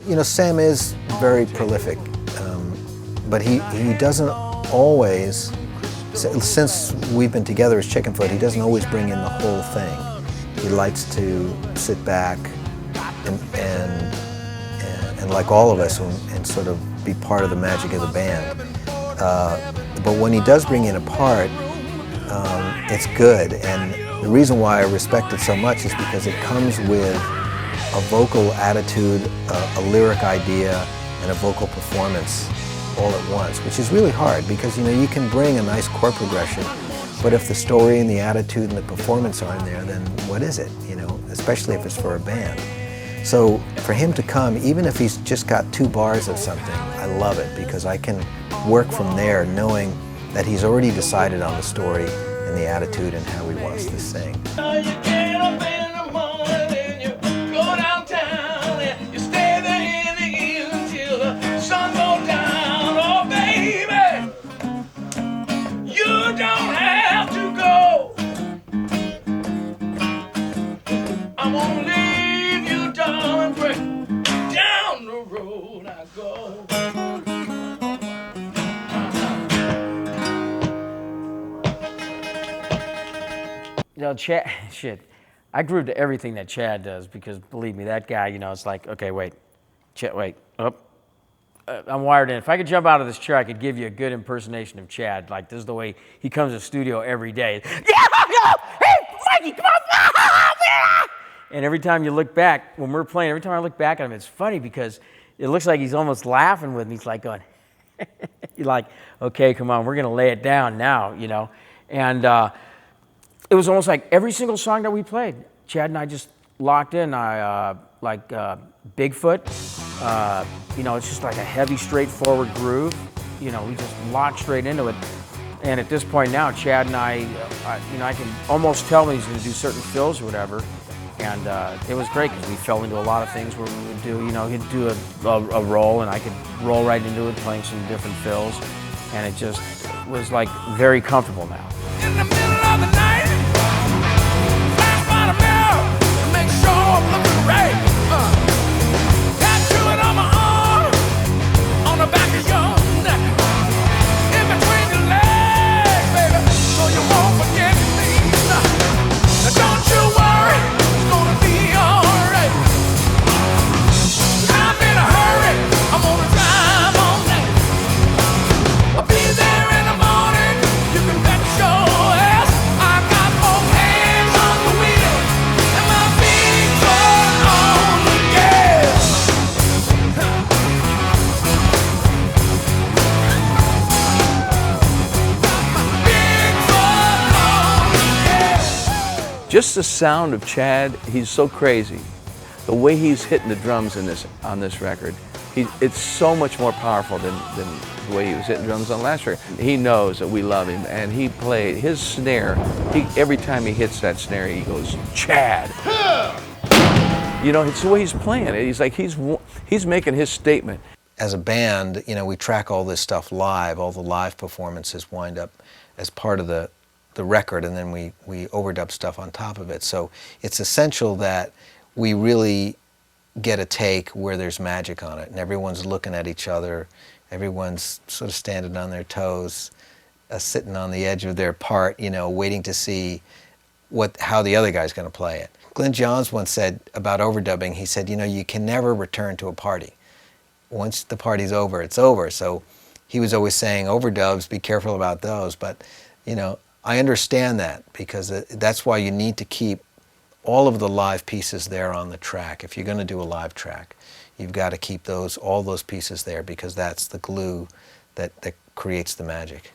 You know, Sam is very prolific, but he doesn't always, since we've been together as Chickenfoot, he doesn't always bring in the whole thing. He likes to sit back and like all of us, and sort of be part of the magic of the band. But when he does bring in a part, it's good. And the reason why I respect it so much is because it comes with a vocal attitude, a lyric idea, and a vocal performance all at once, which is really hard because, you know, you can bring a nice chord progression, but if the story and the attitude and the performance aren't there, then what is it, you know, especially if it's for a band. So for him to come, even if he's just got 2 bars of something, I love it because I can work from there knowing that he's already decided on the story and the attitude and how he wants to sing. You know, Chad, shit, I grew to everything that Chad does because, believe me, that guy, you know, it's like, okay, wait, Chad, wait, up. I'm wired in. If I could jump out of this chair, I could give you a good impersonation of Chad. Like, this is the way he comes to the studio every day. Yeah, hey, Mikey, come on. And every time you look back, when we're playing, every time I look back at him, it's funny because it looks like he's almost laughing with me. He's like going, you're like, okay, come on, we're going to lay it down now, you know. And it was almost like every single song that we played, Chad and I just locked in. Like Bigfoot, you know, it's just like a heavy, straightforward groove. You know, we just locked straight into it. And at this point now, Chad and I, you know, I can almost tell when he's going to do certain fills or whatever. And it was great because we fell into a lot of things where we would do, you know, he'd do a roll and I could roll right into it, playing some different fills. And it just was like very comfortable now. In the middle of the night, flash by the mirror to make sure I'm looking right. Tattoo it on my arm, on the back of your neck, in between your legs, baby, so you won't forget me. Now don't you worry, it's gonna be alright. I'm in a hurry, I'm gonna drive all night. I'll be there in the morning, you can bet your ass. I got both hands on the wheel and my big foot on the gas. Big foot on the gas. Just the sound of Chad, he's so crazy. The way he's hitting the drums in on this record, it's so much more powerful than the way he was hitting drums on last record. He knows that we love him, and he played his snare. Every time he hits that snare, he goes, Chad. You know, it's the way he's playing it. He's like, he's making his statement. As a band, you know, we track all this stuff live. All the live performances wind up as part of the record, and then we overdub stuff on top of it. So it's essential that we really get a take where there's magic on it, and everyone's looking at each other, everyone's sort of standing on their toes, sitting on the edge of their part, you know, waiting to see how the other guy's going to play it. Glenn Johns once said about overdubbing, he said, you know, you can never return to a party. Once the party's over, it's over. So he was always saying, overdubs, be careful about those. But, you know, I understand that because that's why you need to keep all of the live pieces there on the track. If you're going to do a live track, you've got to keep all those pieces there because that's the glue that creates the magic.